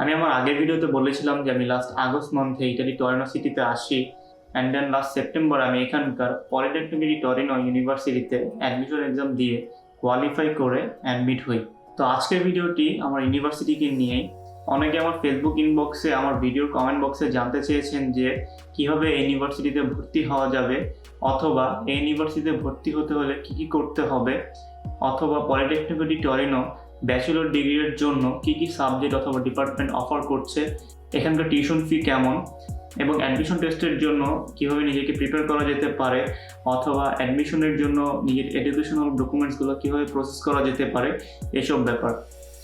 আমি আমার আগের ভিডিওতে বলেছিলাম যে আমি লাস্ট আগস্ট মান্থে ইটালি টরিনো সিটিতে আসি অ্যান্ড দেন লাস্ট সেপ্টেম্বর আমি এখানকার পলিটেকনিক ডি টরিনো ইউনিভার্সিটিতে অ্যাডমিশন এক্সাম দিয়ে কোয়ালিফাই করে অ্যাডমিট হই। তো আজকের ভিডিওটি আমার ইউনিভার্সিটিকে নিয়েই। অনেকে আমার ফেসবুক ইনবক্সে, আমার ভিডিওর কমেন্ট বক্সে জানতে চেয়েছেন যে কীভাবে এই ইউনিভার্সিটিতে ভর্তি হওয়া যাবে, অথবা এই ইউনিভার্সিটিতে ভর্তি হতে হলে কী কী করতে হবে, অথবা পলিটেকনিক ডি টরিনো ব্যাচেলর ডিগ্রির জন্য কী কী সাবজেক্ট অথবা ডিপার্টমেন্ট অফার করছে, এখানকার টিউশন ফি কেমন, এবং অ্যাডমিশন টেস্টের জন্য কীভাবে নিজেকে প্রিপেয়ার করা যেতে পারে, অথবা অ্যাডমিশনের জন্য নিজের এডুকেশনাল ডকুমেন্টসগুলো কীভাবে প্রসেস করা যেতে পারে, এসব ব্যাপার।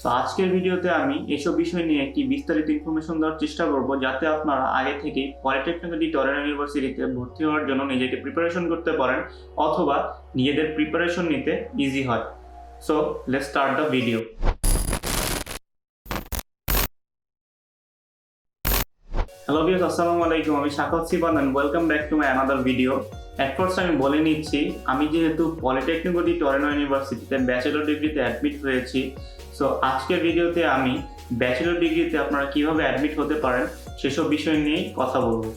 তো আজকের ভিডিওতে আমি এসব বিষয় নিয়ে একটি বিস্তারিত ইনফরমেশন দেওয়ার চেষ্টা করব, যাতে আপনারা আগে থেকেই পলিটেকনিক ডি টরিনো ইউনিভার্সিটিতে ভর্তি হওয়ার জন্য নিজেকে প্রিপারেশন করতে পারেন, অথবা নিজেদের প্রিপারেশন নিতে ইজি হয়। So let's start the video. Hello viewers, assalamu alaikum. আমি শাকত Sivan and welcome back to my another video. At first আমি বলে নিচ্ছি, আমি যেহেতু পলিটেকনিক ডি টরিনো ইউনিভার্সিটিতে ব্যাচেলর ডিগ্রিতে অ্যাডমিট হয়েছি, সো আজকের ভিডিওতে আমি ব্যাচেলর ডিগ্রিতে আপনারা কিভাবে অ্যাডমিট হতে পারেন সেসব বিষয় নিয়ে কথা বলবো।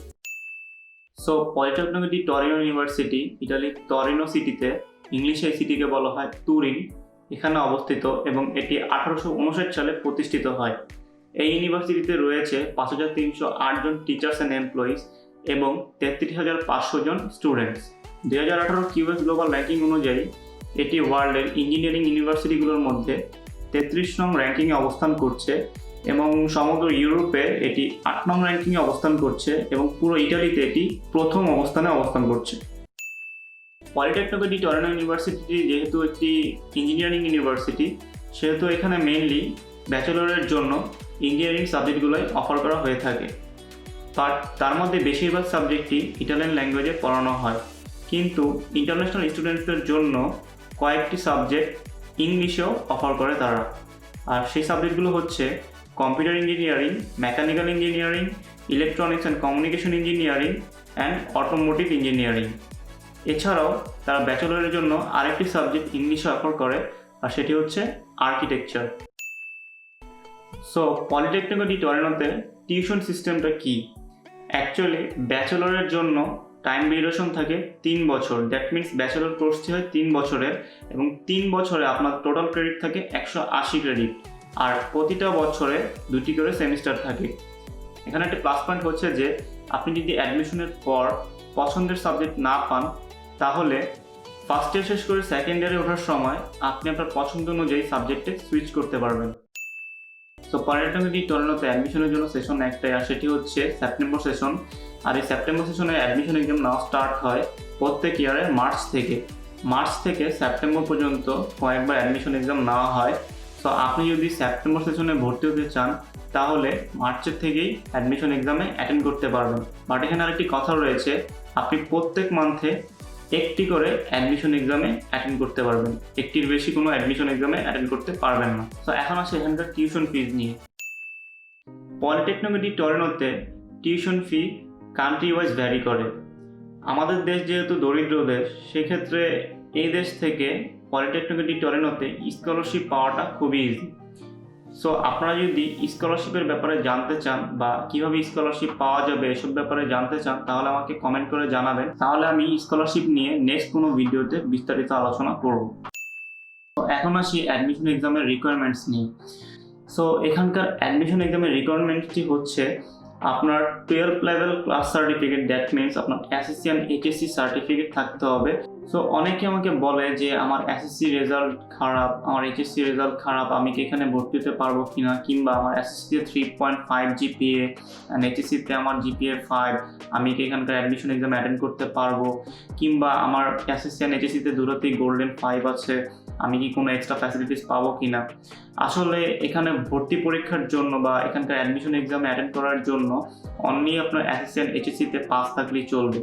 So Politecnico D Torino university ইটালির টরিনো সিটিতে, ইংলিশে এই সিটিকে বলা হয় তুরিন, এখানে অবস্থিত এবং এটি 1859 সালে প্রতিষ্ঠিত হয়। এই ইউনিভার্সিটিতে রয়েছে 5308 জন টিচার্স অ্যান্ড এমপ্লয়িজ এবং 33,500 জন স্টুডেন্টস। 2018 কিউএস গ্লোবাল র্যাঙ্কিং অনুযায়ী এটি ওয়ার্ল্ডের ইঞ্জিনিয়ারিং ইউনিভার্সিটিগুলোর মধ্যে 33 নং র্যাঙ্কিংয়ে অবস্থান করছে এবং সমগ্র ইউরোপে এটি 8 নং র্যাঙ্কিংয়ে অবস্থান করছে এবং পুরো ইটালিতে এটি প্রথম অবস্থানে অবস্থান করছে। পলিটেকনিক ডি টরিনো ইউনিভার্সিটি যেহেতু একটি ইঞ্জিনিয়ারিং ইউনিভার্সিটি, সেহেতু এখানে মেইনলি ব্যাচেলরের জন্য ইঞ্জিনিয়ারিং সাবজেক্টগুলোই অফার করা হয়ে থাকে, বাট তার মধ্যে বেশিরভাগ সাবজেক্টই ইটালিয়ান ল্যাঙ্গুয়েজে পড়ানো হয়, কিন্তু ইন্টারন্যাশনাল স্টুডেন্টসদের জন্য কয়েকটি সাবজেক্ট ইংলিশেও অফার করে তারা। আর সেই সাবজেক্টগুলো হচ্ছে computer engineering, mechanical engineering, electronics and communication engineering and automotive engineering. এছাড়াও তারা ব্যাচেলরের জন্য আরেকটি সাবজেক্ট ইংলিশে অফার করে, আর সেটি হচ্ছে আর্কিটেকচার। সো পলিটেকনিক ডি টরিনোতে টিউশন সিস্টেমটা কি? অ্যাকচুয়ালি ব্যাচেলরের জন্য টাইম ডিউরেশন থাকে 3 বছর, দ্যাট মিনস ব্যাচেলর কোর্সটি হয় 3 বছরের এবং 3 বছরে আপনার টোটাল ক্রেডিট থাকে 180 ক্রেডিট, আর প্রতিটা বছরে 2টি করে সেমিস্টার থাকে। এখানে একটা প্লাস পয়েন্ট হচ্ছে যে আপনি যদি অ্যাডমিশনের পর পছন্দের সাবজেক্ট না পান, তাহলে ফার্স্ট ইয়ার শেষ করে সেকেন্ড ইয়ারে ওঠার সময় আপনি আপনার পছন্দ অনুযায়ী সাবজেক্টে সুইচ করতে পারবেন। সো পলিটেকনিক ডি টরিনোতে অ্যাডমিশনের জন্য সেশন একটাই, আর সেটি হচ্ছে সেপ্টেম্বর সেশন। আর এই সেপ্টেম্বর সেশনে অ্যাডমিশন এক্সাম নেওয়া স্টার্ট হয় প্রত্যেক ইয়ারে মার্চ থেকে সেপ্টেম্বর পর্যন্ত কয়েকবার অ্যাডমিশন এক্সাম নেওয়া হয়। সো আপনি যদি সেপ্টেম্বর সেশনে ভর্তি হতে চান, তাহলে মার্চের থেকেই অ্যাডমিশন এক্সামে অ্যাটেন্ড করতে পারবেন। বাট এখানে আরেকটি কথা রয়েছে, আপনি প্রত্যেক মান্থে একটি করে অ্যাডমিশন এক্সামে অ্যাটেন্ড করতে পারবেন, একটির বেশি কোনো অ্যাডমিশন এক্সামে অ্যাটেন্ড করতে পারবেন না। তো এখন আসে এখানকার টিউশন ফিজ নিয়ে। পলিটেকনিক ডি টরিনোতে tuition fee country wise vary করে। আমাদের দেশ যেহেতু দরিদ্র দেশ, সেক্ষেত্রে এই দেশ থেকে পলিটেকনিক ডি টরিনোতে স্কলারশিপ পাওয়াটা খুবই ইজি। সো আপনারা যদি স্কলারশিপের ব্যাপারে জানতে চান বা কীভাবে স্কলারশিপ পাওয়া যাবে এসব ব্যাপারে জানতে চান, তাহলে আমাকে কমেন্ট করে জানাবেন, তাহলে আমি স্কলারশিপ নিয়ে নেক্সট কোনো ভিডিওতে বিস্তারিত আলোচনা করব। তো এখন আসি অ্যাডমিশন এক্সামের রিকোয়ারমেন্টস নিয়ে। সো এখানকার অ্যাডমিশন এক্সামের রিকোয়ারমেন্টটি হচ্ছে আপনার 12 level class certificate, that means আপনার এসএসসি অ্যান্ড এইচএসসি সার্টিফিকেট থাকতে হবে। সো অনেকে আমাকে বলে যে আমার এসএসসি রেজাল্ট খারাপ, আমার এইচএসসি রেজাল্ট খারাপ, আমি কি এখানে ভর্তি হতে পারবো কিনা, কিংবা আমার এসএসসিতে 3.5 জিপিএ অ্যান্ড এইচএসসিতে আমার জিপিএ 5, আমি কি এখানকার অ্যাডমিশন এক্সাম অ্যাটেন্ড করতে পারবো, কিংবা আমার এসএসসি অ্যান্ড এইচএসসিতে দুটোতেই গোল্ডেন 5 আছে, আমি কি কোনো এক্সট্রা ফ্যাসিলিটিস পাবো কিনা। আসলে এখানে ভর্তি পরীক্ষার জন্য বা এখানকার অ্যাডমিশন এক্সামে অ্যাটেন্ড করার জন্য অনলি আপনার এসএসসি অ্যান্ড এইচএসসিতে পাস থাকলেই চলবে।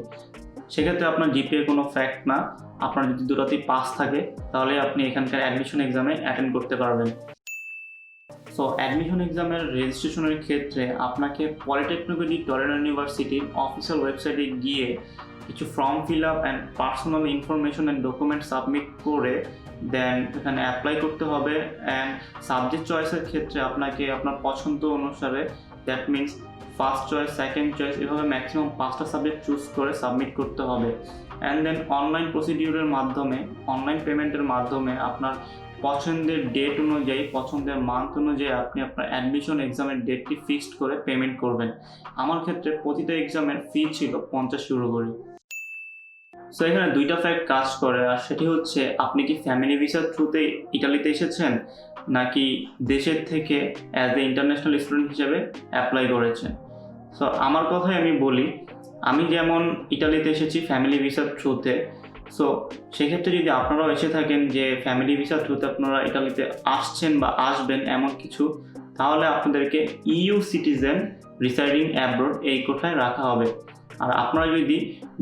সেক্ষেত্রে আপনার জিপিএ কোনো ফ্যাক্ট না, আপনার যদি দুটোতেই পাস থাকে তাহলে আপনি এখানকার অ্যাডমিশন এক্সামে অ্যাটেন্ড করতে পারবেন। সো অ্যাডমিশন এক্সামের রেজিস্ট্রেশনের ক্ষেত্রে আপনাকে পলিটেকনিক ডি টরিনো ইউনিভার্সিটির অফিসিয়াল ওয়েবসাইটে গিয়ে কিছু form fill up and personal information and document submit করে দেন এখানে অ্যাপ্লাই করতে হবে। অ্যান্ড সাবজেক্ট চয়েসের ক্ষেত্রে আপনাকে আপনার পছন্দ অনুসারে, that means first choice, second choice, এভাবে ম্যাক্সিমাম 5টা সাবজেক্ট চুজ করে সাবমিট করতে হবে। অ্যান্ড দেন অনলাইন প্রসিডিউরের মাধ্যমে, অনলাইন পেমেন্টের মাধ্যমে আপনার পছন্দের ডেট অনুযায়ী, পছন্দের মান্থ অনুযায়ী আপনি আপনার অ্যাডমিশন এক্সামের ডেটটি ফিক্সড করে পেমেন্ট করবেন। আমার ক্ষেত্রে প্রতিটা এক্সামের ফি ছিল 50 ইউরো করে। সো এখানে 2টা ফ্যাক্ট কাজ করে, আর সেটি হচ্ছে আপনি কি ফ্যামিলি ভিসার থ্রুতে ইটালিতে এসেছেন নাকি দেশের থেকে অ্যাজ এ ইন্টারন্যাশনাল স্টুডেন্ট হিসেবে অ্যাপ্লাই করেছেন। সো আমার কথাই আমি বলি, আমি যেমন ইটালিতে এসেছি ফ্যামিলি ভিসার থ্রুতে। সো সেক্ষেত্রে যদি আপনারাও এসে থাকেন যে ফ্যামিলি ভিসার থ্রুতে আপনারা ইটালিতে আসছেন বা আসবেন এমন কিছু, তাহলে আপনাদেরকে ইউ সিটিজেন রিসাইডিং অ্যাব্রোড এই কোঠায় রাখা হবে। আর আপনারা যদি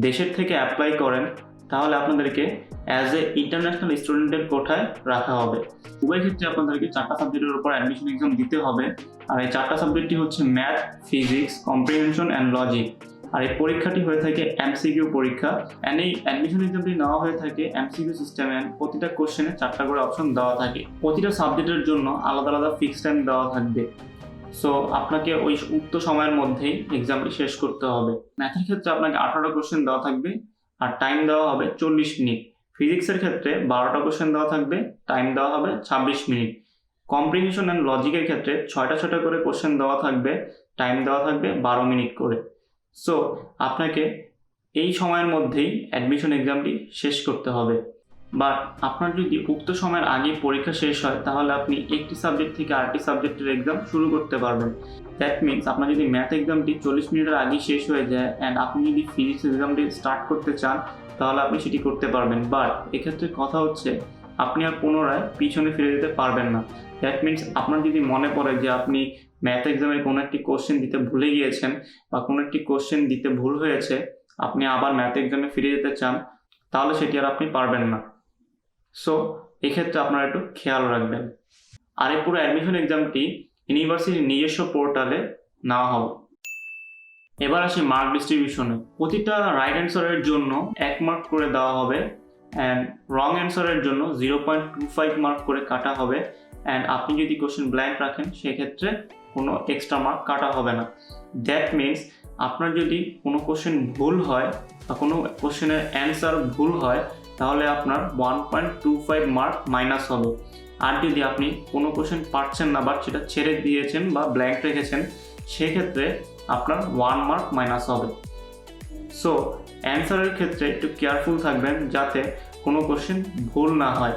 দেশের থেকে অ্যাপ্লাই করেন তাহলে আপনাদেরকে অ্যাজ এ ইন্টারন্যাশনাল স্টুডেন্টের কোঠায় রাখা হবে। উভয় ক্ষেত্রে আপনাদেরকে 4টা সাবজেক্টের উপর অ্যাডমিশন এক্সাম দিতে হবে। আর এই 4টা সাবজেক্টটি হচ্ছে math, physics, comprehension and logic. আর এই পরীক্ষাটি হয়ে থাকে এমসিকিউ পরীক্ষা। অ্যান্ড এই অ্যাডমিশন এক্সামটি নেওয়া হয়ে থাকে এমসিকিউ সিস্টেমে। প্রতিটা কোশ্চেনে 4টা করে অপশন দেওয়া থাকে। প্রতিটা সাবজেক্টের জন্য আলাদা আলাদা ফিক্সড টাইম দেওয়া থাকবে। সো আপনাকে ওই উক্ত সময়ের মধ্যেই এক্সামটি শেষ করতে হবে। ম্যাথের ক্ষেত্রে আপনাকে 18টা কোশ্চেন দেওয়া থাকবে আর টাইম দেওয়া হবে 40 মিনিট। ফিজিক্সের ক্ষেত্রে 12টা কোশ্চেন দেওয়া থাকবে, টাইম দেওয়া হবে 26 মিনিট। কম্প্রিহেনশন অ্যান্ড লজিকের ক্ষেত্রে 6টা করে কোশ্চেন দেওয়া থাকবে, টাইম দেওয়া থাকবে 12 মিনিট করে। সো আপনাকে এই সময়ের মধ্যেই অ্যাডমিশন এক্সামটি শেষ করতে হবে। বাট আপনার যদি উক্ত সময়ের আগে পরীক্ষা শেষ হয় তাহলে আপনি একটি সাবজেক্ট থেকে আরেকটি সাবজেক্টের এক্সাম শুরু করতে পারবেন। দ্যাট মিনস আপনার যদি ম্যাথ এক্সামটি 40 মিনিটের আগে শেষ হয়ে যায় অ্যান্ড আপনি যদি ফিজিক্স এক্সামটি স্টার্ট করতে চান তাহলে আপনি সেটি করতে পারবেন। বাট এক্ষেত্রে কথা হচ্ছে আপনি আর পুনরায় পিছনে ফিরে যেতে পারবেন না। দ্যাট মিনস আপনার যদি মনে পড়ে যে আপনি ম্যাথ এক্সামে কোনো একটি কোশ্চেন দিতে ভুলে গিয়েছেন বা কোনো একটি কোশ্চেন দিতে ভুল হয়েছে, আপনি আবার ম্যাথ এক্সামে ফিরে যেতে চান, তাহলে সেটি আর আপনি পারবেন না। সো এক্ষেত্রে আপনারা একটু খেয়াল রাখবেন। আর এই পুরো অ্যাডমিশন এক্সামটি ইউনিভার্সিটির নিজস্ব পোর্টালে নেওয়া হবে। এবার আসি মার্ক ডিস্ট্রিবিউশনে। প্রতিটা রাইট অ্যান্সারের জন্য 1 মার্ক করে দেওয়া হবে অ্যান্ড রং অ্যান্সারের জন্য 0.25 মার্ক করে কাটা হবে। অ্যান্ড আপনি যদি কোশ্চেন ব্ল্যাঙ্ক রাখেন সেক্ষেত্রে কোনো এক্সট্রা মার্ক কাটা হবে না। দ্যাট মিনস আপনার যদি কোনো কোশ্চেন ভুল হয় বা কোনো কোশ্চেনের অ্যান্সার ভুল হয় তাহলে আপনার 1.25 মার্ক মাইনাস হবে। আর যদি আপনি কোনো কোশ্চেন পারছেন না বাট সেটা ছেড়ে দিয়েছেন বা ব্ল্যাঙ্ক রেখেছেন সেক্ষেত্রে আপনার 1 মার্ক মাইনাস হবে। সো অ্যান্সারের ক্ষেত্রে একটু কেয়ারফুল থাকবেন যাতে কোনো কোশ্চেন ভুল না হয়।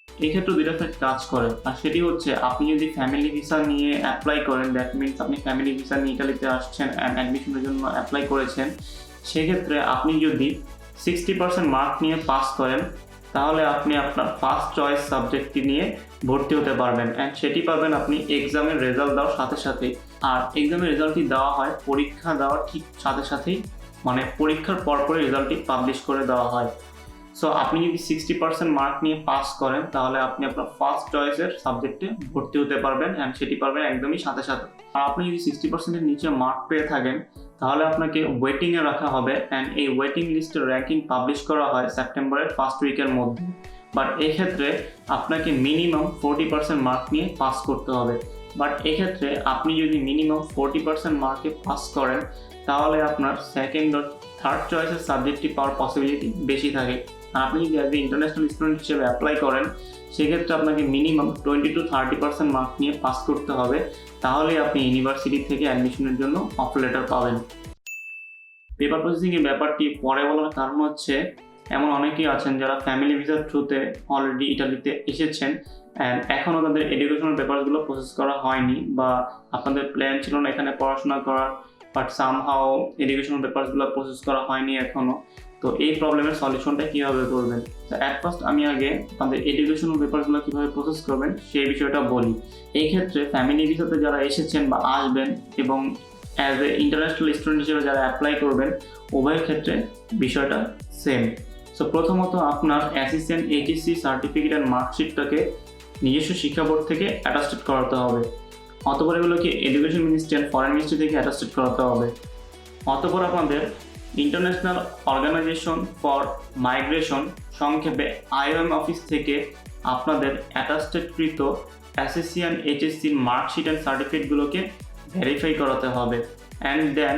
এক্ষেত্রে 2টা ফ্যাক্ট কাজ করে, আর সেটি হচ্ছে আপনি যদি ফ্যামিলি ভিসা নিয়ে অ্যাপ্লাই করেন, দ্যাট মিনস আপনি ফ্যামিলি ভিসা নিয়ে ইটালিতে আসছেন অ্যান্ড অ্যাডমিশনের জন্য অ্যাপ্লাই করেছেন, সেক্ষেত্রে আপনি যদি 60% মার্ক নিয়ে পাস করেন তাহলে আপনি আপনার ফার্স্ট চয়েস সাবজেক্টটি নিয়ে ভর্তি হতে পারবেন অ্যান্ড সেটি পাবেন আপনি এক্সামের রেজাল্ট দেওয়ার সাথে সাথেই। আর এক্সামের রেজাল্টটি দেওয়া হয় পরীক্ষা দেওয়ার ঠিক সাথে সাথেই, মানে পরীক্ষার পরপরই রেজাল্টটি পাবলিশ করে দেওয়া হয়। সো আপনি যদি 60% মার্ক নিয়ে পাস করেন তাহলে আপনি আপনার ফার্স্ট চয়েসের সাবজেক্টে ভর্তি হতে পারবেন অ্যান্ড সেটি পারবেন একদমই সাথে সাথে। আর আপনি যদি 60%-এর নিচে মার্ক পেয়ে থাকেন তাহলে আপনাকে ওয়েটিংয়ে রাখা হবে অ্যান্ড এই ওয়েটিং লিস্টের র্যাঙ্কিং পাবলিশ করা হয় সেপ্টেম্বরের ফার্স্ট উইকের মধ্যে। বাট এক্ষেত্রে আপনাকে মিনিমাম 40% মার্ক নিয়ে পাস করতে হবে। বাট এক্ষেত্রে আপনি যদি মিনিমাম 40% মার্কে পাস করেন তাহলে আপনার সেকেন্ড ও থার্ড চয়েসের সাবজেক্টটি পাওয়ার পসিবিলিটি বেশি থাকে। আর আপনি যদি অ্যাজ এ ইন্টারন্যাশনাল স্টুডেন্ট হিসেবে অ্যাপ্লাই করেন সেক্ষেত্রে আপনাকে মিনিমাম 20-30% মার্ক নিয়ে পাস করতে হবে, তাহলে আপনি ইউনিভার্সিটি থেকে অ্যাডমিশনের জন্য অফার লেটার পাবেন। পেপার প্রসেসিংয়ের ব্যাপারটি পরে বলার কারণ হচ্ছে এমন অনেকেই আছেন যারা ফ্যামিলি ভিসার থ্রুতে অলরেডি ইটালিতে এসেছেন অ্যান্ড এখনও তাদের এডুকেশনাল পেপারসগুলো প্রসেস করা হয়নি বা আপনাদের প্ল্যান ছিল না এখানে পড়াশোনা করার, বাট সামহাও এডুকেশনাল পেপারসগুলো প্রসেস করা হয়নি এখনও। তো এই প্রবলেমের সলিউশনটা কীভাবে করবেন? তো অ্যাট ফার্স্ট আমি আগে আপনাদের এডুকেশনাল পেপারসগুলো কীভাবে প্রসেস করবেন সেই বিষয়টা বলি। এই ক্ষেত্রে ফ্যামিলি ভিসাতে যারা এসেছেন বা আসবেন এবং অ্যাজ এ ইন্টারন্যাশনাল স্টুডেন্ট হিসেবে যারা অ্যাপ্লাই করবেন উভয়ের ক্ষেত্রে বিষয়টা সেম। সো প্রথমত আপনার অ্যাসিস্ট্যান্ট এইচএসসি সার্টিফিকেট অ্যান্ড মার্কশিটটাকে নিজস্ব শিক্ষা বোর্ড থেকে অ্যাটাস্টেড করাতে হবে। অতপর এগুলোকে education ministry and foreign ministry থেকে অ্যাটাস্টেড করাতে হবে। অতপর আপনাদের ইন্টারন্যাশনাল অর্গানাইজেশন ফর মাইগ্রেশন সংক্ষেপে IOM অফিস থেকে আপনাদের অ্যাটাস্টেডকৃত অ্যাসেসিয়ান HSCর মার্কশিট অ্যান্ড সার্টিফিকেটগুলোকে ভেরিফাই করাতে হবে অ্যান্ড দেন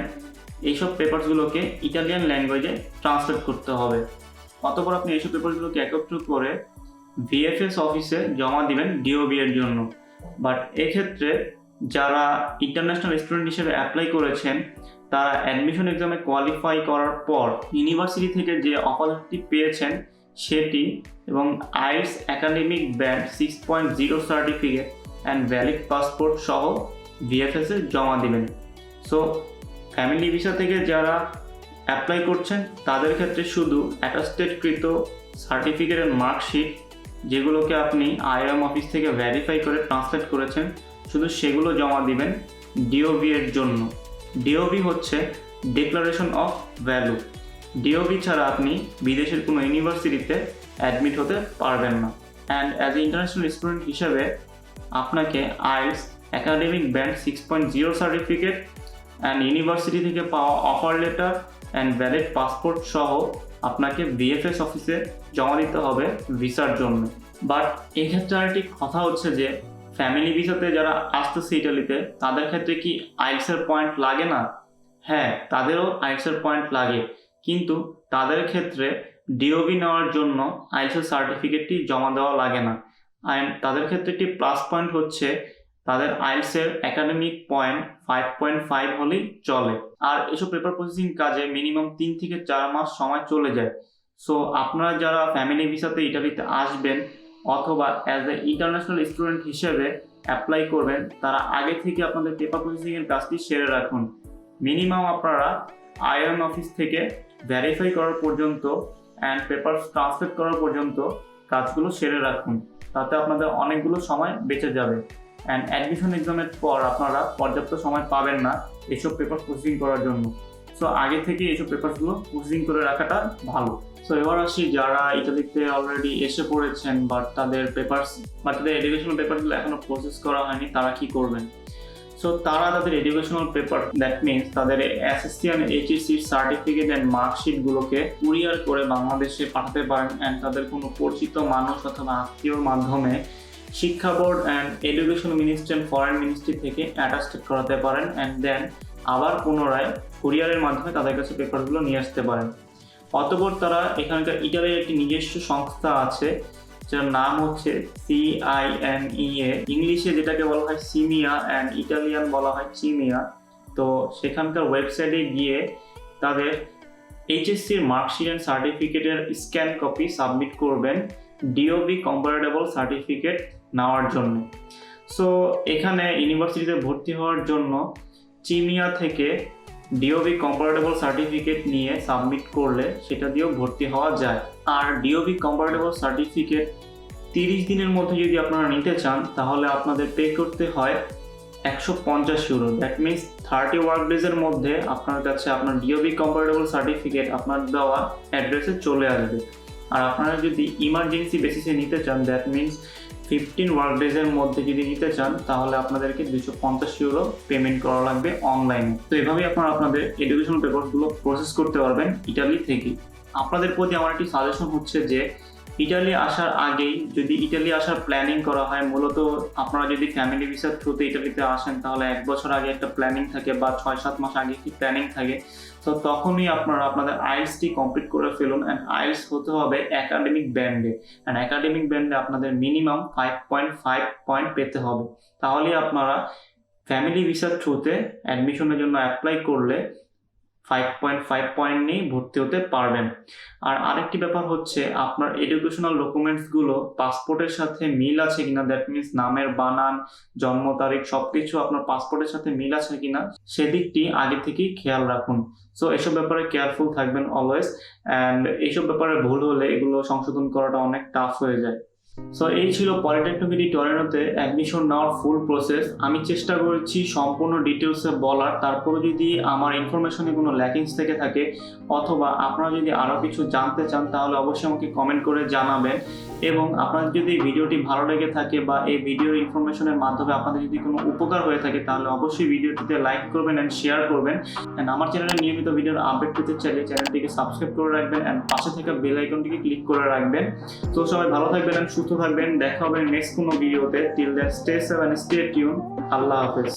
এইসব পেপারসগুলোকে ইটালিয়ান ল্যাঙ্গুয়েজে ট্রান্সলেট করতে হবে। অতঃপর আপনি এইসব পেপারসগুলোকে একত্র করে VFS অফিসে জমা দিবেন DOB এর জন্য। বাট এক্ষেত্রে যারা ইন্টারন্যাশনাল স্টুডেন্ট হিসেবে অ্যাপ্লাই করেছেন তারা অ্যাডমিশন এক্সামে কোয়ালিফাই করার পর ইউনিভার্সিটি থেকে যে অফারটি পেয়েছেন সেটি এবং IELTS academic band 6.0 certificate and valid passport সহ VFS এ জমা দিবেন। সো ফ্যামিলি ভিসা থেকে যারা অ্যাপ্লাই করছেন তাদের ক্ষেত্রে শুধু অ্যাটাস্টেডকৃত সার্টিফিকেট এর মার্কশিট যেগুলোকে আপনি IOM অফিস থেকে ভেরিফাই করে ট্রান্সলেট করেছেন শুধু সেগুলো জমা দিবেন DOB এর জন্য। DOB হচ্ছে ডিক্লারেশন অফ ভ্যালু। DOB ছাড়া আপনি বিদেশের কোনো ইউনিভার্সিটিতে অ্যাডমিট হতে পারবেন না। And as a international student হিসেবে আপনাকে IELTS academic band 6.0 certificate and university থেকে পাওয়া offer letter and valid passport সহ আপনাকে VFS অফিসে জমা দিতে হবে ভিসার জন্য। বাট এক্ষেত্রে আরেকটি কথা হচ্ছে যে ফ্যামিলি ভিসাতে যারা আসতেছে ইটালিতে তাদের ক্ষেত্রে কি আইএলটিএস পয়েন্ট লাগে না? হ্যাঁ, তাদেরও আইএলটিএস পয়েন্ট লাগে, কিন্তু তাদের ক্ষেত্রে DOB নেওয়ার জন্য আইএলটিএস সার্টিফিকেটটি জমা দেওয়া লাগে না। অ্যান্ড তাদের ক্ষেত্রে একটি প্লাস পয়েন্ট হচ্ছে তাদের আইএলটিএস একাডেমিক পয়েন্ট 5.5 হলেই চলে। আর এসব পেপার প্রসেসিং কাজে মিনিমাম 3 থেকে 4 মাস সময় চলে যায়। সো আপনারা যারা ফ্যামিলি ভিসাতে ইটালিতে আসবেন অথবা অ্যাজ এ ইন্টারন্যাশনাল স্টুডেন্ট হিসেবে অ্যাপ্লাই করবেন তারা আগে থেকে আপনাদের পেপার প্রসেসিং এর কাজটি সেরে রাখুন। মিনিমাম আপনারা IOM অফিস থেকে ভেরিফাই করার পর্যন্ত অ্যান্ড পেপার ট্রান্সলেট করার পর্যন্ত কাজগুলো সেরে রাখুন, তাতে আপনাদের অনেকগুলো সময় বেঁচে যাবে। অ্যান্ড অ্যাডমিশন এক্সামের পর আপনারা পর্যাপ্ত সময় পাবেন না এইসব পেপার প্রসেসিং করার জন্য। সো আগে থেকে এইসব পেপারসগুলো প্রসেসিং করে রাখাটা ভালো। সো এবার আসি যারা ইটালিতে অলরেডি এসে পড়েছেন বাট তাদের এডুকেশনাল পেপারগুলো এখনো প্রসেস করা হয়নি, তারা কি করবেন? সো তারা তাদের এডুকেশনাল পেপার দ্যাট মিনস তাদের অ্যাসেসিয়ান HSC সার্টিফিকেট অ্যান্ড মার্কশিটগুলোকে কুরিয়ার করে বাংলাদেশে পাঠাতে পারেন অ্যান্ড তাদের কোনো পরিচিত মানুষ অথবা আত্মীয়র মাধ্যমে শিক্ষা board and education ministry and foreign ministry থেকে অ্যাটাস্টেড করাতে পারেন অ্যান্ড দেন আবার পুনরায় কুরিয়ারের মাধ্যমে তাদের কাছে পেপারগুলো নিয়ে আসতে পারেন। অতঃপর তারা এখানকার ইটালির একটি নিজস্ব সংস্থা আছে যার নাম হচ্ছে CINEA, ইংলিশে যেটাকে বলা হয় সিমিয়া অ্যান্ড ইটালিয়ান বলা হয় চিমিয়া। তো সেখানকার ওয়েবসাইটে গিয়ে তাদের HSCর মার্কশিট অ্যান্ড সার্টিফিকেটের স্ক্যান কপি সাবমিট করবেন DOB কম্পারেটেবল সার্টিফিকেট নেওয়ার জন্য। সো এখানে ইউনিভার্সিটিতে ভর্তি হওয়ার জন্য চিমিয়া থেকে DOB কম্পারেটেবল সার্টিফিকেট নিয়ে সাবমিট করলে সেটা দিয়েও ভর্তি হওয়া যায়। আর DOB কম্পারেটেবল সার্টিফিকেট 30 দিনের মধ্যে যদি আপনারা নিতে চান তাহলে আপনাদের পে করতে হয় 150 ইউরো। দ্যাট মিনস 30 ওয়ার্ক ডেজের মধ্যে আপনার কাছে আপনার DOB কম্পারেটেবল সার্টিফিকেট আপনার দেওয়া অ্যাড্রেসে চলে আসবে। আর আপনারা যদি ইমার্জেন্সি বেসিসে নিতে চান দ্যাট মিনস 15 ওয়ার্ক ডেজের মধ্যে যদি নিতে চান তাহলে আপনাদেরকে 250 ইউরো পেমেন্ট করা লাগবে অনলাইনে। তো এভাবেই আপনারা আপনাদের এডুকেশনাল পেপারগুলো প্রসেস করতে পারবেন ইটালি থেকে। আপনাদের প্রতি আমার একটি সাজেশন হচ্ছে যে ইটালি আসার আগেই যদি ইটালি আসার প্ল্যানিং করা হয়, মূলত আপনারা যদি ফ্যামিলি ভিসার থ্রুতে ইটালিতে আসেন তাহলে 1 বছর আগে একটা প্ল্যানিং থাকে বা 6-7 মাস আগে একটি প্ল্যানিং থাকে। তো তখনই আপনারা আপনাদের আইএলটিএসটি কমপ্লিট করে ফেলুন অ্যান্ড আইএলটিএস হতে হবে একাডেমিক ব্যান্ডে অ্যান্ড একাডেমিক ব্যান্ডে আপনাদের মিনিমাম 5.5 পয়েন্ট পেতে হবে। তাহলেই আপনারা ফ্যামিলি ভিসার থ্রুতে অ্যাডমিশনের জন্য অ্যাপ্লাই করলে 5.5 পয়েন্ট নিয়ে ভর্তি হতে পারবেন। আর আরেকটি ব্যাপার হচ্ছে আপনার এডুকেশনাল ডকুমেন্টসগুলো পাসপোর্টের সাথে মিল আছে কিনা, দ্যাট মিনস নামের বানান, জন্ম তারিখ সবকিছু আপনার পাসপোর্টের সাথে মিল আছে কিনা সেদিকটি আগে থেকেই খেয়াল রাখুন। সো এসব ব্যাপারে কেয়ারফুল থাকবেন অলওয়েজ। অ্যান্ড এইসব ব্যাপারে ভুল হলে এগুলো সংশোধন করাটা অনেক টাফ হয়ে যায়। সো এই ছিল পলিটেকনিক টরেন্টোতে অ্যাডমিশন নেওয়ার ফুল প্রসেস। আমি চেষ্টা করেছি সম্পূর্ণ ডিটেলসে বলার, তারপরে যদি আমার ইনফরমেশনে কোনো ল্যাকিংস থেকে থাকে অথবা আপনারা যদি আরও কিছু জানতে চান তাহলে অবশ্যই আমাকে কমেন্ট করে জানাবেন। এবং আপনাদের যদি ভিডিওটি ভালো লেগে থাকে বা এই ভিডিওর ইনফরমেশনের মাধ্যমে আপনাদের যদি কোনো উপকার হয়ে থাকে তাহলে অবশ্যই ভিডিওটিতে লাইক করবেন অ্যান্ড শেয়ার করবেন। অ্যান্ড আমার চ্যানেলে নিয়মিত ভিডিওর আপডেট পেতে চাইলে চ্যানেলটিকে সাবস্ক্রাইব করে রাখবেন অ্যান্ড পাশে থাকা বেল আইকনটিকে ক্লিক করে রাখবেন। তো সবাই ভালো থাকবেন and সুস্থ থাকবেন। দেখা হবে নেক্সট কোনো ভিডিওতে। Till then stay safe and stay tune. আল্লাহ হাফেজ।